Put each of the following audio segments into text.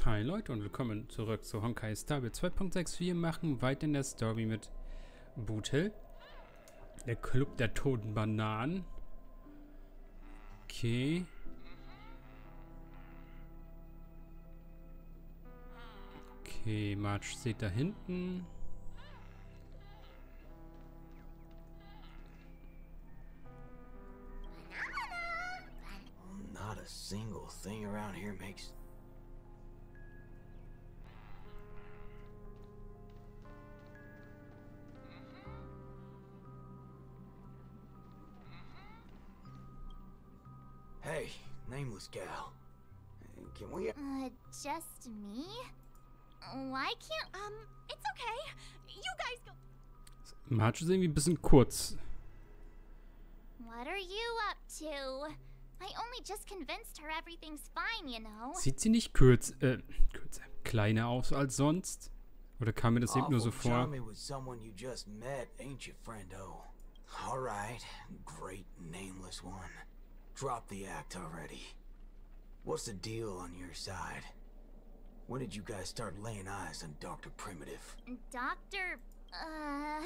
Hi Leute und willkommen zurück zu Honkai Steige 2.6. Wir machen weiter in der Story mit Bootel. Der Club der toten Bananen. Okay. Okay, Marge steht da hinten. Not a single thing around here makes... Hey, nameless gal. Can we... Just me? Why can't, it's okay. You guys go. Marge ist irgendwie ein bisschen kurz. What are you up to? I only just convinced her everything's fine, you know. Sieht sie nicht kleiner aus als sonst? Oder kam mir das eben nur so vor? Alright, great nameless one. Drop the act already. What's the deal on your side? When did you guys start laying eyes on Dr. Primitive? Doctor, oh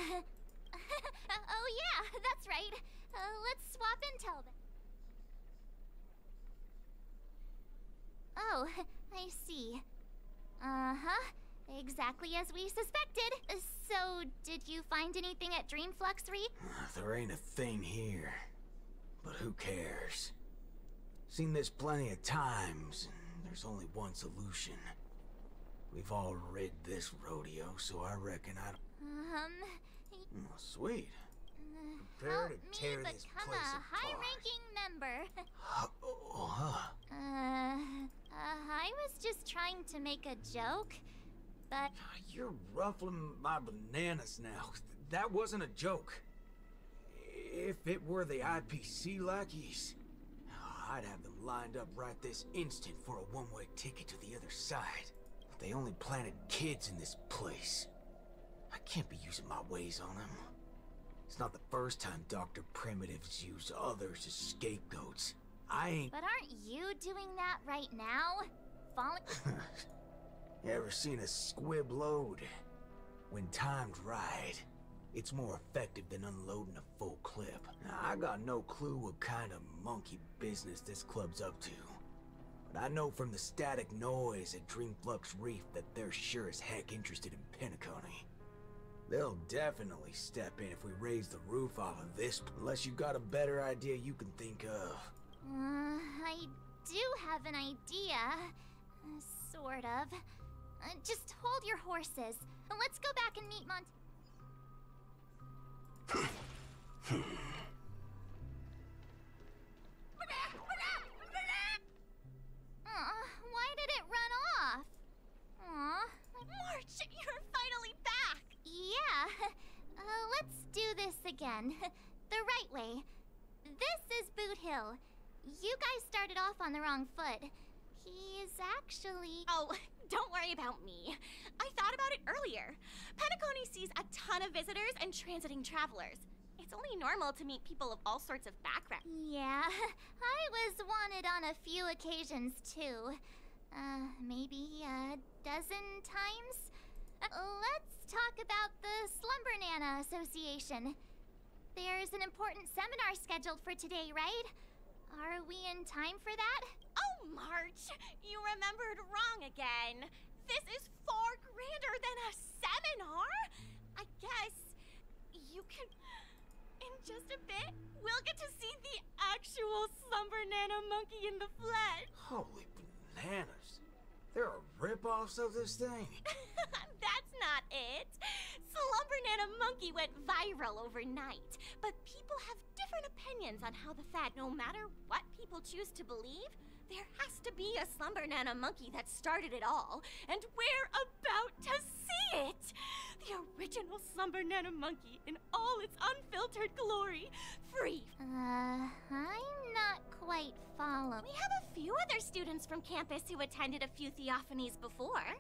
yeah, that's right. Let's swap intel then. Oh, I see. Uh-huh. Exactly as we suspected. So, did you find anything at Dreamflux Reef? There ain't a thing here. But who cares? Seen this plenty of times, and there's only one solution. We've all rid this rodeo, so I reckon I don't... Oh, sweet. Prepare to tear this place apart. Help me become a high-ranking member. I was just trying to make a joke, but... You're ruffling my bananas now. That wasn't a joke. If it were the IPC lackeys, I'd have them lined up right this instant for a one-way ticket to the other side. But they only planted kids in this place. I can't be using my ways on them. It's not the first time Dr. Primitive's used others as scapegoats. I ain't... But aren't you doing that right now? Falling... You ever seen a squib load? When timed right, it's more effective than unloading a full clip. Now, I got no clue what kind of monkey business this club's up to. But I know from the static noise at Dreamflux Reef that they're sure as heck interested in Penacony. They'll definitely step in if we raise the roof off of this, unless you've got a better idea you can think of. I do have an idea. Sort of. Just hold your horses. Let's go back and meet Mont... Why did it run off? Aw. March, you're finally back! Yeah. Let's do this again. The right way. This is Boot Hill. You guys started off on the wrong foot. He's actually... Oh, don't worry about me. I thought about it earlier. Penacony sees a ton of visitors and transiting travelers. It's only normal to meet people of all sorts of backgrounds. Yeah, I was wanted on a few occasions too. Maybe a dozen times? Let's talk about the Slumber-Nana Association. There's an important seminar scheduled for today, right? Are we in time for that? Oh, March! You remembered wrong again. This is far grander than a seminar. I guess you can... In just a bit, we'll get to see the actual Slumber-Nana monkey in the flesh. Holy bananas. There are rip-offs of this thing. That's not it. Slumber-Nana monkey went viral overnight, but people have different opinions on how the fad, no matter what people choose to believe, there has to be a Slumber-Nana monkey that started it all, and we're about to see it! The original Slumber-Nana monkey in all its unfiltered glory, free. I'm not quite following. We have a few other students from campus who attended a few theophanies before.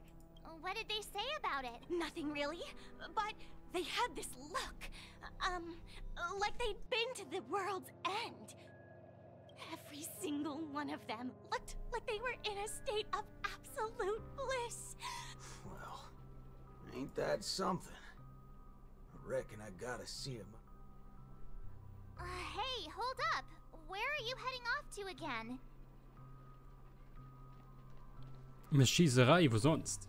What did they say about it? Nothing really, but they had this look, like they'd been to the world's end. Every single one of them looked like they were in a state of absolute bliss. Ain't that something? I reckon I gotta see him. Hey, hold up. Where are you heading off to again? Eine Schießerei, wo sonst?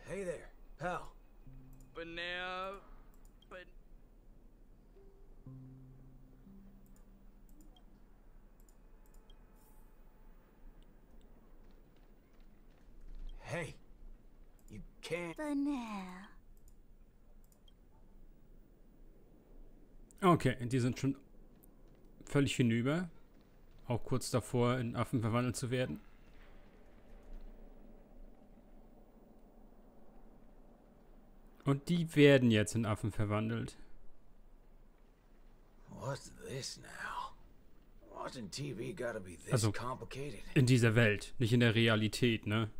Hey there, pal. Hey, you can't. Bananen. Okay, die sind schon völlig hinüber. Auch kurz davor, in Affen verwandelt zu werden. Und die werden jetzt in Affen verwandelt. What's this now? Watching TV gotta be this Also, complicated. in dieser Welt, nicht in der Realität, ne?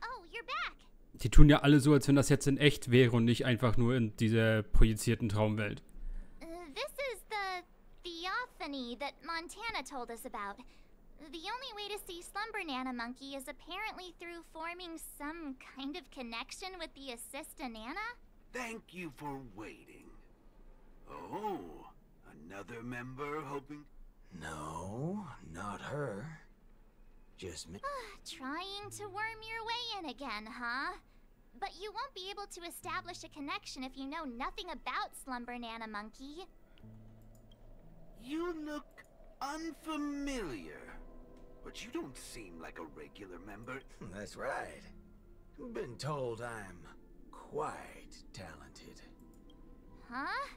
Oh, you're back. Die tun ja alle so, als wenn das jetzt in echt wäre und nicht einfach nur in dieser projizierten Traumwelt. This is the theophany that Montana told us about. The only way to see Slumber Monkey is apparently through forming some kind of connection with the Assist-a-Nana? Thank you for waiting. Oh, another member hoping... No, not her. Just me. Trying to worm your way in again, huh? But you won't be able to establish a connection if you know nothing about Slumber Monkey. You look unfamiliar, but you don't seem like a regular member. That's right. Been told I'm quite talented. Huh?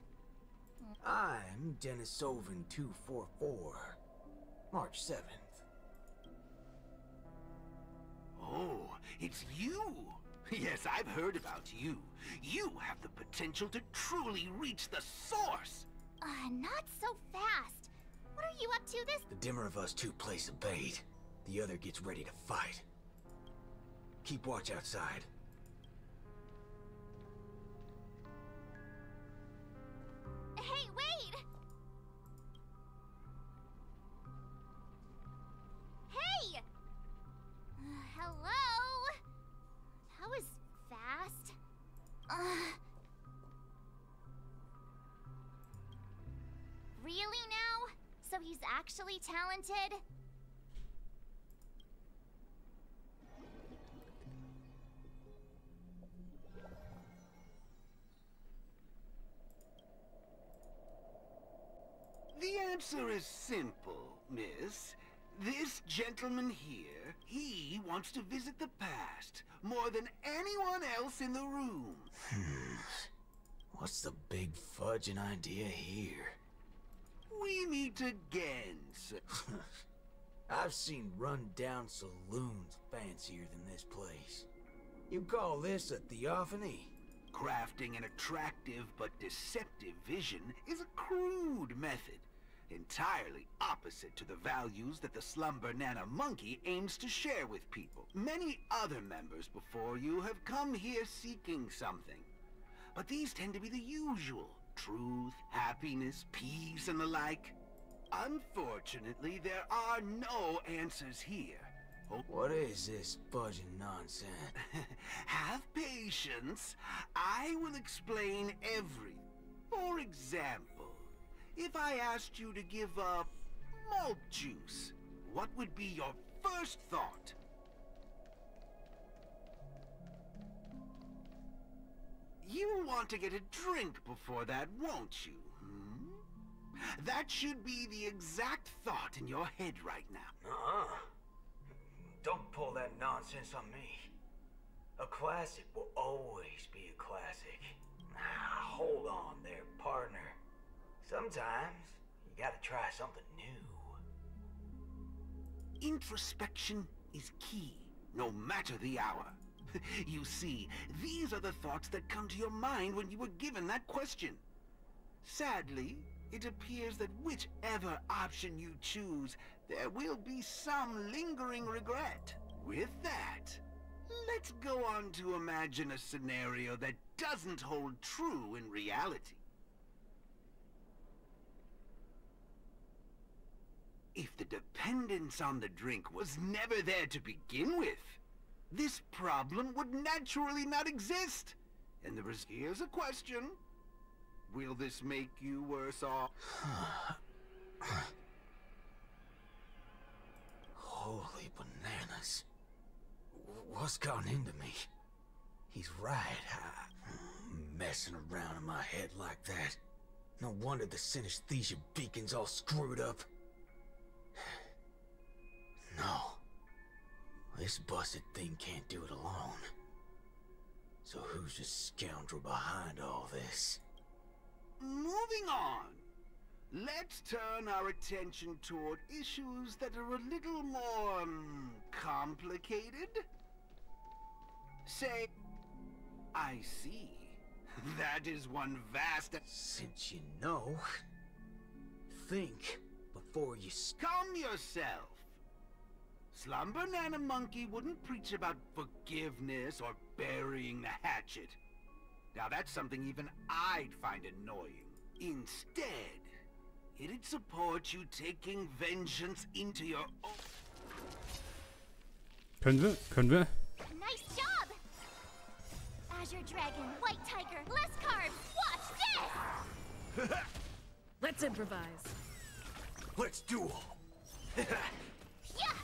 I'm Denisovan 244. March 7th. Oh, it's you! Yes, I've heard about you. You have the potential to truly reach the source! Not so fast. What are you up to this? The dimmer of us two plays a bait. The other gets ready to fight. Keep watch outside. Hey, wait! Hey! Hello? That was fast. Really now? So he's actually talented? The answer is simple, miss. This gentleman here, he wants to visit the past more than anyone else in the room. What's the big fudging idea here? We meet again, sir. I've seen run-down saloons fancier than this place. You call this a theophany? Crafting an attractive but deceptive vision is a crude method, entirely opposite to the values that the Slumber Monkey aims to share with people. Many other members before you have come here seeking something, but these tend to be the usual. Truth, happiness, peace, and the like. Unfortunately, there are no answers here. What is this fudging nonsense? Have patience. I will explain everything. For example, if I asked you to give up malt juice, what would be your first thought? You'll want to get a drink before that, won't you? That should be the exact thought in your head right now. Don't pull that nonsense on me. A classic will always be a classic. Hold on there, partner. Sometimes you gotta try something new. Introspection is key, no matter the hour. You see, these are the thoughts that come to your mind when you were given that question. Sadly, it appears that whichever option you choose, there will be some lingering regret. With that, let's go on to imagine a scenario that doesn't hold true in reality. if the dependence on the drink was never there to begin with, this problem would naturally not exist. And here's a question. Will this make you worse off? Holy bananas. What's gone into me? He's right. Messing around in my head like that. No wonder the synesthesia beacon's all screwed up. No. This busted thing can't do it alone. So who's the scoundrel behind all this? Moving on. Let's turn our attention toward issues that are a little more complicated. Say, I see. That is one vast... Since you know, think before you... Calm yourself. Slumber Nana Monkey wouldn't preach about forgiveness or burying the hatchet. Now that's something even I'd find annoying. Instead, it'd support you taking vengeance into your own... Können wir? Nice job! Azure Dragon, White Tiger, less carbs, watch this! Let's improvise. Let's duel! Yeah!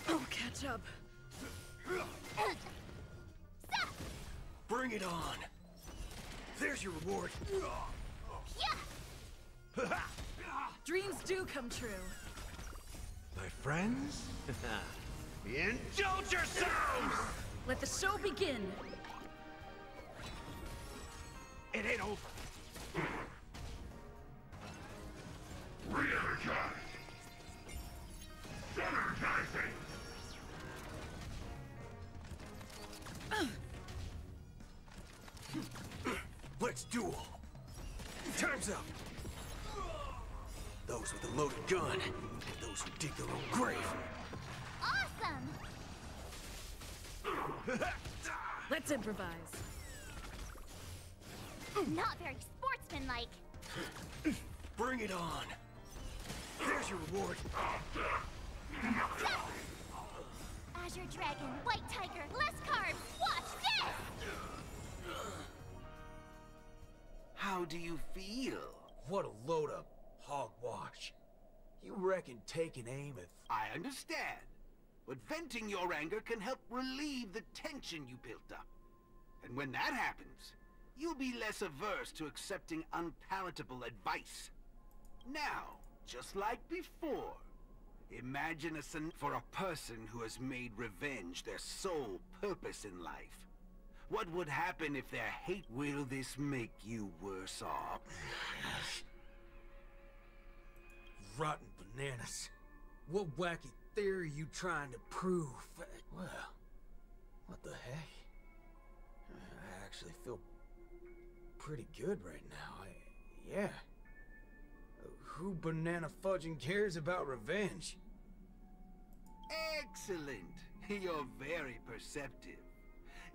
I'll catch up. Bring it on! There's your reward! Yeah! Dreams do come true. My friends? Indulge yourselves! Let the show begin. It ain't over. Re-energize! Energizing! Let's duel! Time's up! Those with a loaded gun, and those who dig their own grave. Awesome! Let's improvise. Not very sportsmanlike. Bring it on! There's your reward! Azure Dragon, White Tiger, less carbs, watch this! How do you feel? What a load of hogwash. You reckon taking aim at... I understand, but venting your anger can help relieve the tension you built up. And when that happens, you'll be less averse to accepting unpalatable advice. Now, just like before, imagine a scene for a person who has made revenge their sole purpose in life. What would happen if their hate... Will this make you worse off? Rotten bananas. What wacky theory you trying to prove? Well, what the heck? I actually feel pretty good right now. Yeah. Who banana fudging cares about revenge? Excellent. You're very perceptive.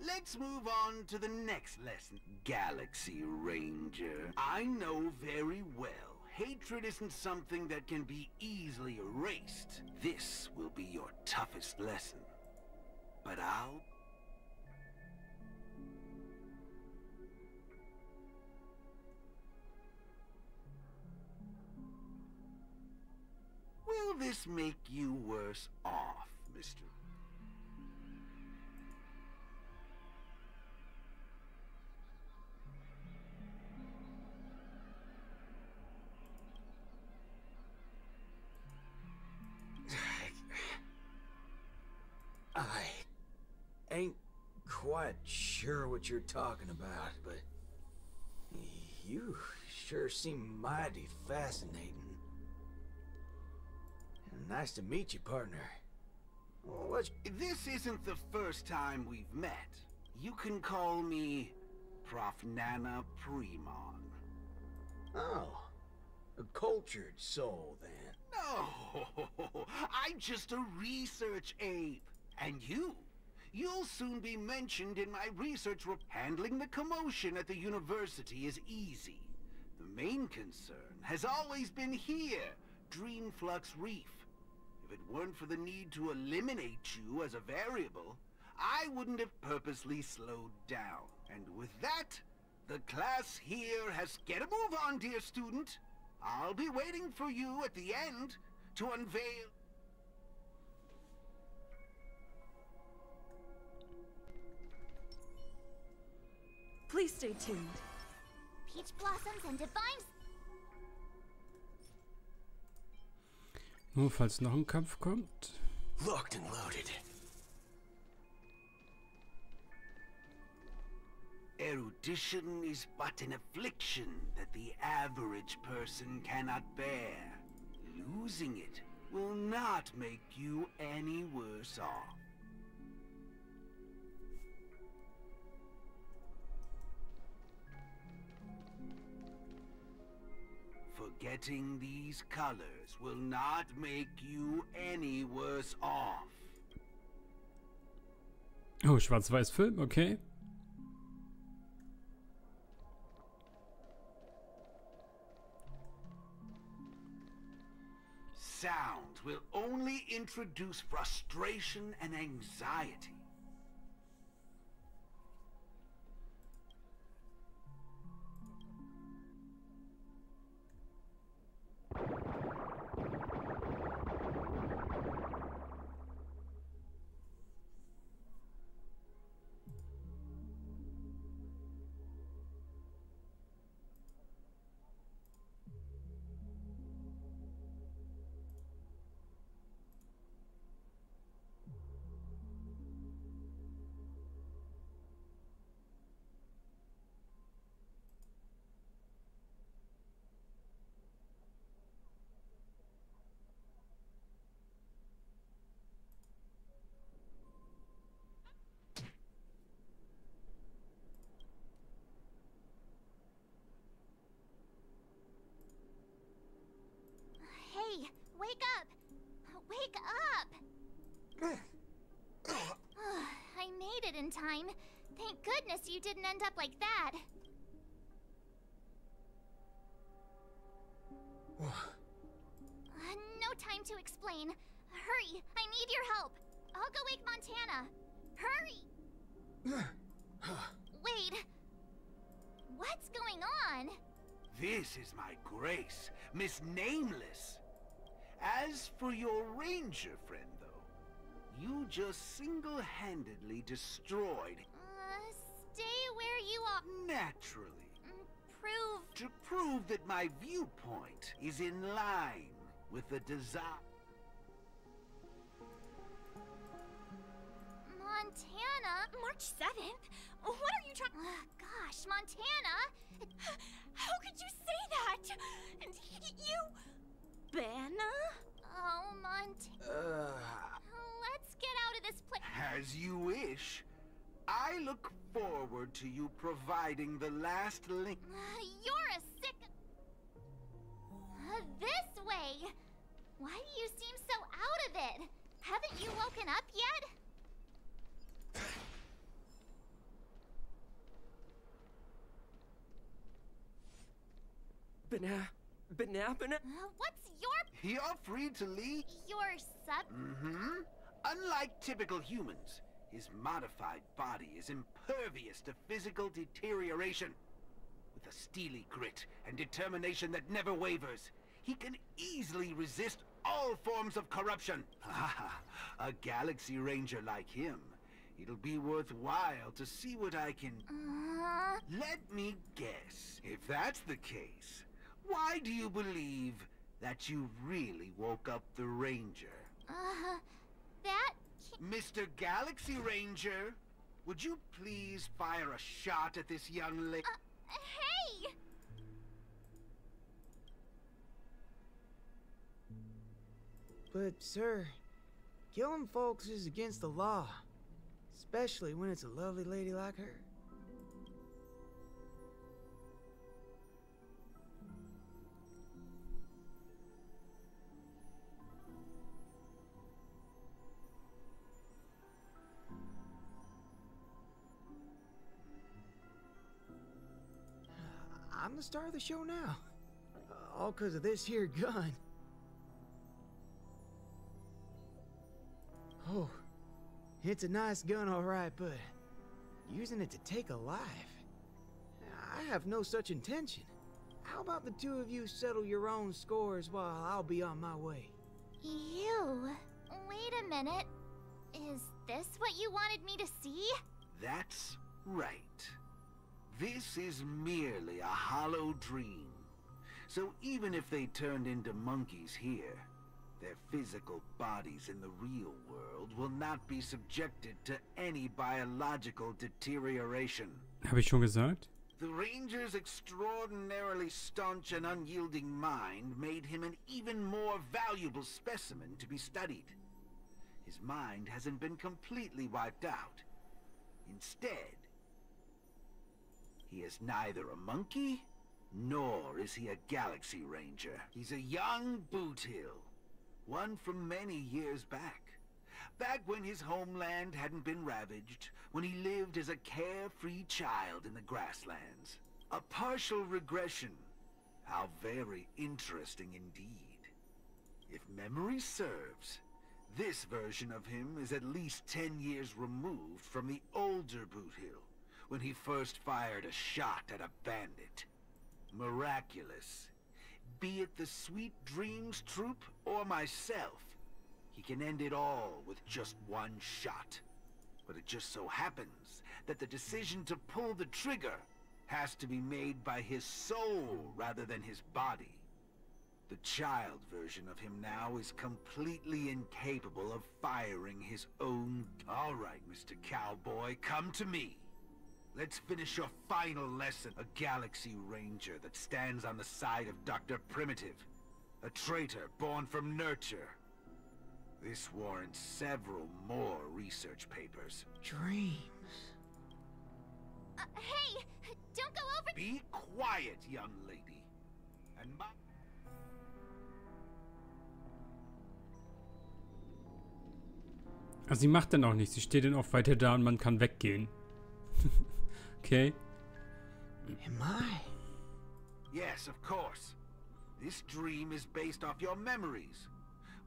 Let's move on to the next lesson, Galaxie Ranger. I know very well hatred isn't something that can be easily erased. This will be your toughest lesson. But I'll... Will this make you worse off, Mr. I ain't quite sure what you're talking about, but you sure seem mighty fascinating. Nice to meet you, partner. This isn't the first time we've met. You can call me Prof. Nana Premon. Oh, a cultured soul, then. No, I'm just a research ape. And you You'll soon be mentioned in my research report. Handling the commotion at the university is easy. The main concern has always been here, Dreamflux Reef. If it weren't for the need to eliminate you as a variable, I wouldn't have purposely slowed down. And with that, the class here has... Get a move on, dear student. I'll be waiting for you at the end to unveil... Please stay tuned. Peach blossoms and divine... Nur falls noch ein Kampf kommt. Locked and loaded. Erudition is but an affliction that the average person cannot bear. Losing it will not make you any worse off. Forgetting these colors will not make you any worse off. Oh, Schwarz-Weiß-Film, okay. Sound will only introduce frustration and anxiety. Hey, wake up! Wake up! I made it in time. Thank goodness you didn't end up like that. No time to explain. Hurry, I need your help. I'll go wake Montana. Hurry! Wait. What's going on? This is my grace, Miss Nameless. As for your ranger friend, though, you just single-handedly destroyed... Stay where you are. Naturally. Prove... To prove that my viewpoint is in line with the desire... Montana? March 7th? What are you trying... Gosh, Montana! How could you say that? And you... Banna? Oh, Montana... Let's get out of this place. As you wish. I look forward to you providing the last link. You're a sick... This way! Why do you seem so out of it? Haven't you woken up yet? Banana? What's your... You're free to leave. Your sub... Mm-hmm. Unlike typical humans, his modified body is impervious to physical deterioration. With a steely grit and determination that never wavers, he can easily resist all forms of corruption. A Galaxie Ranger like him. It'll be worthwhile to see what I can... Let me guess. If that's the case, why do you believe that you really woke up the Ranger? That... Mr. Galaxie Ranger, would you please fire a shot at this young lady? Hey! But, sir, killing folks is against the law. Especially when it's a lovely lady like her. I'm the star of the show now. All because of this here gun. Oh, it's a nice gun, all right, but using it to take a life? I have no such intention. How about the two of you settle your own scores while I'll be on my way? You? Wait a minute. Is this what you wanted me to see? That's right. This is merely a hollow dream. So even if they turned into monkeys here, their physical bodies in the real world will not be subjected to any biological deterioration. Habe ich schon gesagt? The Ranger's extraordinarily staunch and unyielding mind made him an even more valuable specimen to be studied. His mind hasn't been completely wiped out. Instead, he is neither a monkey, nor is he a Galaxie Ranger. He's a young Boothill, one from many years back. Back when his homeland hadn't been ravaged, when he lived as a carefree child in the grasslands. A partial regression. How very interesting indeed. If memory serves, this version of him is at least 10 years removed from the older Boothill, when he first fired a shot at a bandit. Miraculous. Be it the Sweet Dreams Troop or myself, he can end it all with just one shot. But it just so happens that the decision to pull the trigger has to be made by his soul rather than his body. The child version of him now is completely incapable of firing his own... All right, Mr. Cowboy, come to me. Let's finish your final lesson. A Galaxie Ranger that stands on the side of Dr. Primitive. A traitor born from nurture. This warrants several more research papers. Dreams. Hey! Don't go over... Be quiet, young lady. And my... Also sie macht dann auch nichts. Sie steht dann auch weiter da und man kann weggehen. Okay. Am I? Yes, of course. This dream is based off your memories.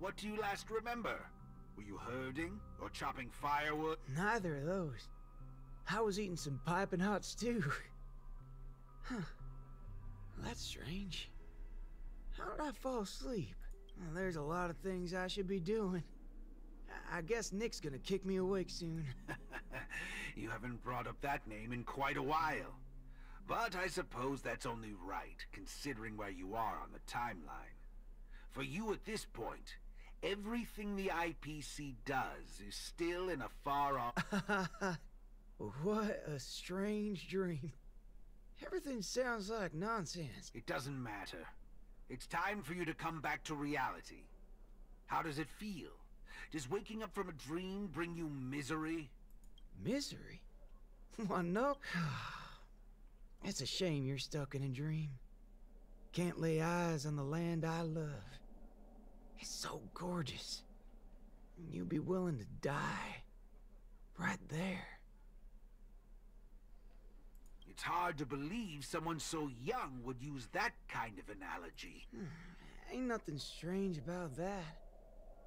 What do you last remember? Were you herding or chopping firewood? Neither of those. I was eating some piping hot stew. Huh. That's strange. How did I fall asleep? Well, there's a lot of things I should be doing. I guess Nick's gonna kick me awake soon. You haven't brought up that name in quite a while. But I suppose that's only right, considering where you are on the timeline. For you at this point, everything the IPC does is still in a far off... What a strange dream. Everything sounds like nonsense. It doesn't matter. It's time for you to come back to reality. How does it feel? Does waking up from a dream bring you misery? Misery? Why, no. It's a shame you're stuck in a dream. Can't lay eyes on the land I love. It's so gorgeous. And you'd be willing to die. Right there. It's hard to believe someone so young would use that kind of analogy. Ain't nothing strange about that.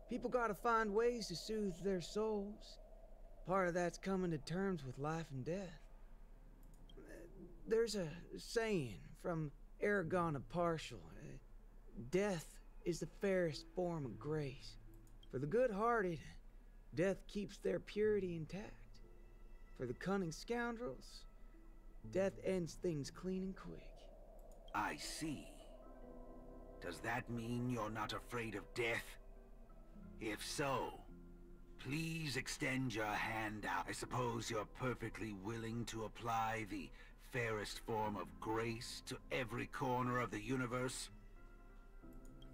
People gotta find ways to soothe their souls. Part of that's coming to terms with life and death. There's a saying from Aragon of Partial. Death is the fairest form of grace. For the good-hearted, death keeps their purity intact. For the cunning scoundrels, death ends things clean and quick. I see. Does that mean you're not afraid of death? If so, please extend your hand out. I suppose you're perfectly willing to apply the fairest form of grace to every corner of the universe?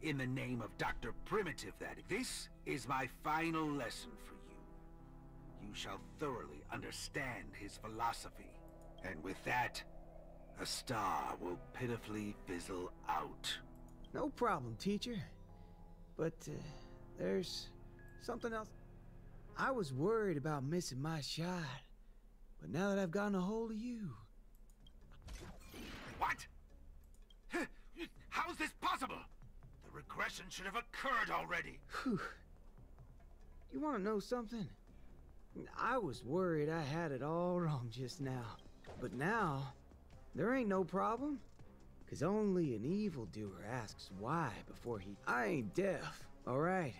In the name of Dr. Primitive, that is. This is my final lesson for you. You shall thoroughly understand his philosophy. And with that, a star will pitifully fizzle out. No problem, teacher. But, there's something else. I was worried about missing my shot. But now that I've gotten a hold of you... What? How is this possible? The regression should have occurred already. Whew. You want to know something? I was worried I had it all wrong just now. But now, there ain't no problem. Cause only an evildoer asks why before he... I ain't deaf, alright?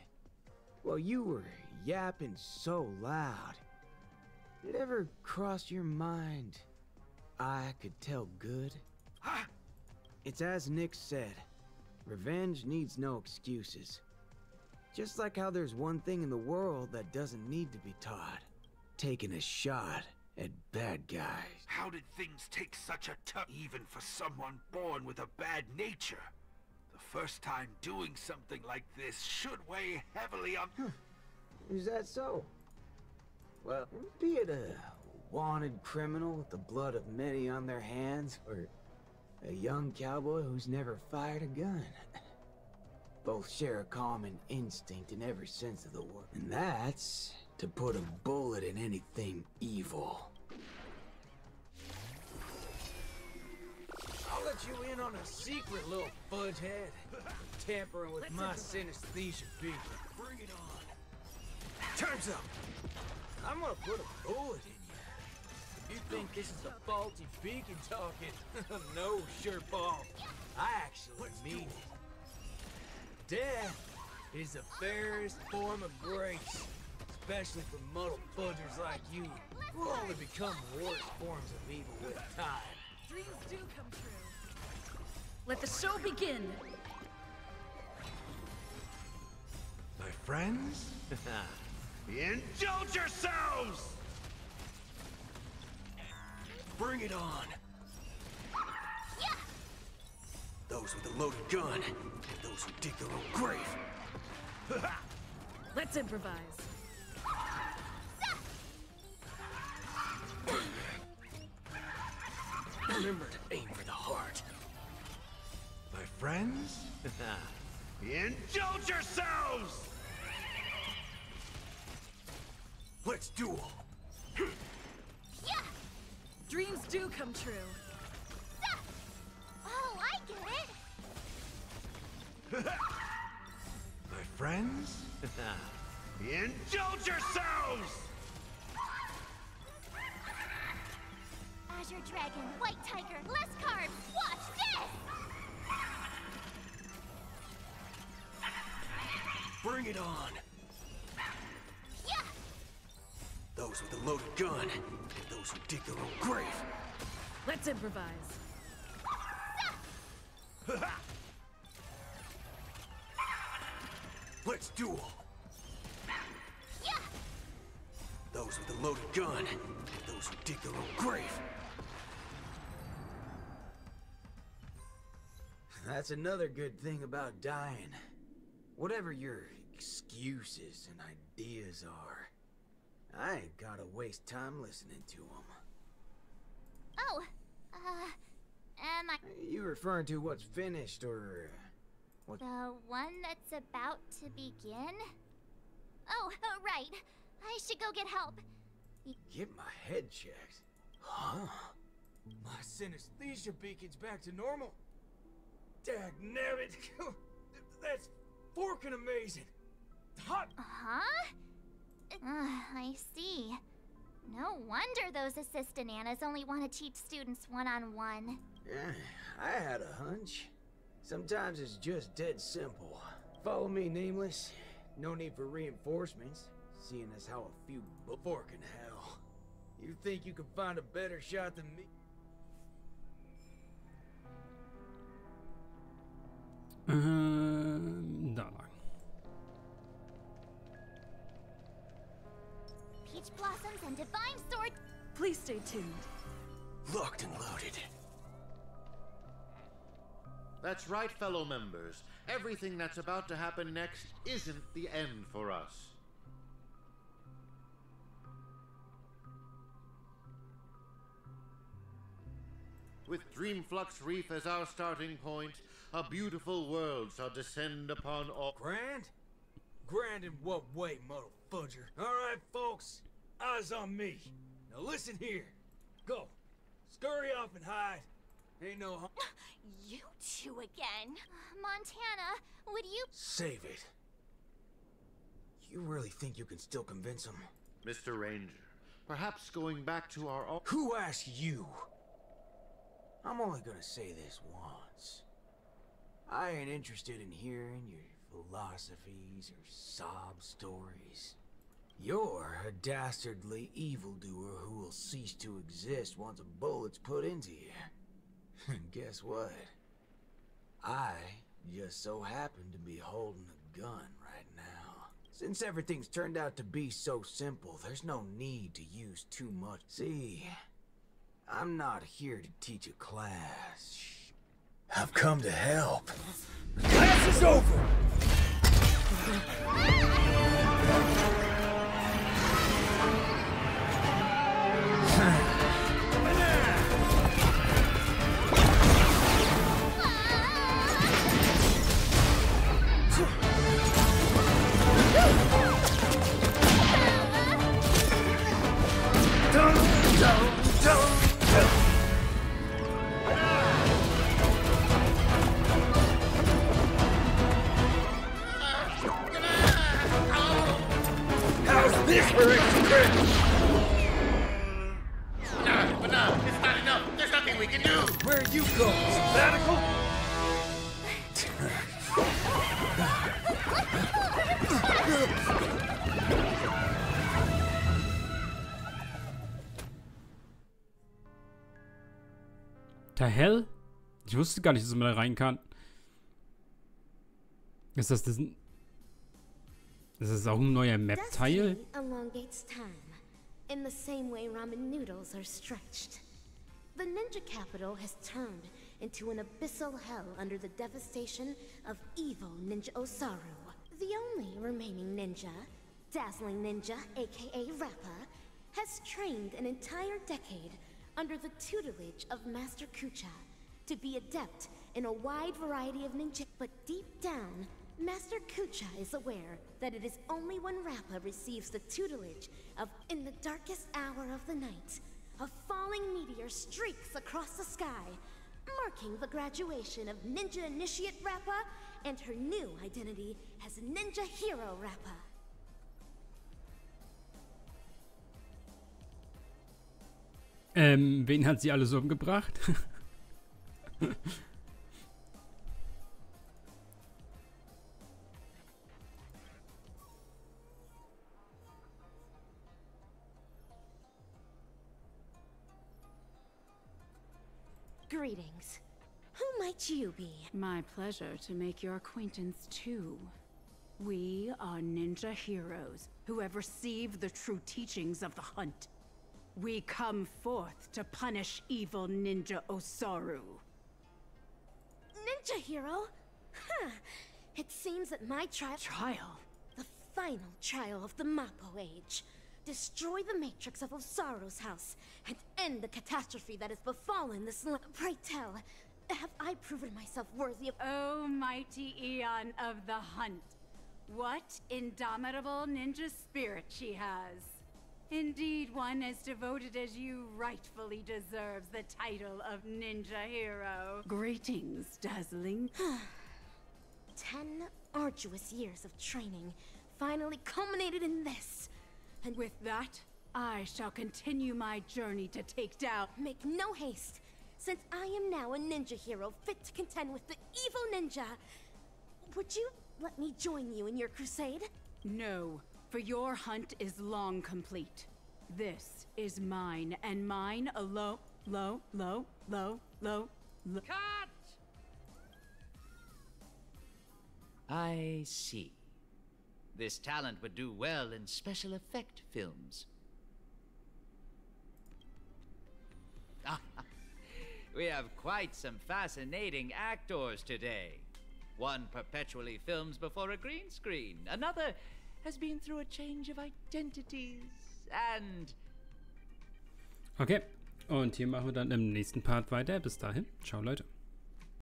Well, you were yapping so loud. Did it ever cross your mind I could tell good? Huh? It's as Nick said. Revenge needs no excuses. Just like how there's one thing in the world that doesn't need to be taught. Taking a shot at bad guys. How did things take such a turn, even for someone born with a bad nature? The first time doing something like this should weigh heavily on... Is that so? Well, be it a wanted criminal with the blood of many on their hands, or a young cowboy who's never fired a gun. Both share a common instinct in every sense of the word. And that's to put a bullet in anything evil. I'll let you in on a secret, little fudgehead. Tampering with my synesthesia beacon. Bring it on. Time's up. I'm gonna put a bullet in you. If you think this is a faulty beacon talking, no, sure, Paul. I actually mean it. Death is the fairest form of grace. Especially for muddled fudgers like you, who only become worse forms of evil with time. Dreams do come true. Let the show begin. My friends, indulge yourselves! Bring it on. Those with a loaded gun, and those who dig their own grave. Let's improvise. Remember to aim for the heart. My friends, indulge yourselves! Let's duel. Dreams do come true. Oh, I get it! My friends, indulge yourselves! Azure Dragon, White Tiger, less carbs! Watch this! Bring it on. Yeah! Those with a loaded gun, and those who dig their own grave. Let's improvise. Let's duel. Yeah! Those with a loaded gun, and those who dig their own grave. That's another good thing about dying. Whatever your excuses and ideas are, I ain't gotta waste time listening to them. Oh, am I... You referring to what's finished, or... what? The one that's about to begin? Oh, right. I should go get help. Get my head checked. Huh? My synesthesia beacon's back to normal. Dagnabbit! That's forkin' amazing! Hot! Huh? I see. No wonder those assistant Annas only want to teach students one-on-one. Yeah, I had a hunch. Sometimes it's just dead simple. Follow me, Nameless. No need for reinforcements, seeing as how a few forkin' hell. You think you can find a better shot than me? Da lang. Peach blossoms and divine sword. Please stay tuned. Locked and loaded. That's right, fellow members. Everything that's about to happen next isn't the end for us. With Dreamflux Reef as our starting point, a beautiful world shall descend upon all... Grand? Grand in what way, muddle fudger? Alright, folks. Eyes on me. Now listen here. Go. Scurry off and hide. Ain't no... You two again. Montana, would you... Save it. You really think you can still convince him? Mr. Ranger, perhaps going back to our... Who asked you? I'm only gonna say this once. I ain't interested in hearing your philosophies or sob stories. You're a dastardly evildoer who will cease to exist once a bullet's put into you. And guess what? I just so happen to be holding a gun right now. Since everything's turned out to be so simple, there's no need to use too much. See, I'm not here to teach a class. I've come to help. The class is over! How's this for extra credit? But it's not enough. There's nothing we can do. Where you go? Sabbatical? Der Hell? Ich wusste gar nicht, dass man da rein kann. Ist das ein... Ist das auch ein neuer Map-Teil? Elongates time, in the same way ramen noodles are stretched. The ninja capital has turned into an abyssal hell under the devastation of evil Ninja Osaru. The only remaining ninja, Dazzling Ninja, aka Rappa, has trained an entire decade under the tutelage of Master Kucha to be adept in a wide variety of ninja. But deep down, Master Kucha is aware that it is only when Rappa receives the tutelage of... In the darkest hour of the night, a falling meteor streaks across the sky, marking the graduation of Ninja Initiate Rappa and her new identity as Ninja Hero Rappa. Wen hat sie alles umgebracht? Greetings. Who might you be? My pleasure to make your acquaintance too. We are ninja heroes who have received the true teachings of the hunt. We come forth to punish evil Ninja Osaru. Ninja hero? Huh. It seems that my trial? The final trial of the Mappo Age. Destroy the matrix of Osaru's house and end the catastrophe that has befallen this land. Pray tell, have I proven myself worthy of... O mighty Eon of the hunt. What indomitable ninja spirit she has. Indeed, one as devoted as you rightfully deserves the title of Ninja Hero. Greetings, Dazzling. 10 arduous years of training finally culminated in this. And with that, I shall continue my journey to take down... Make no haste, since I am now a ninja hero fit to contend with the evil ninja. Would you let me join you in your crusade? No, for your hunt is long complete. This is mine, and mine alone. Cut! I see. This talent would do well in special effect films. We have quite some fascinating actors today. One perpetually films before a green screen. Another has been through a change of identities. And... Okay, und hier machen wir dann im nächsten Part weiter. Bis dahin, ciao Leute.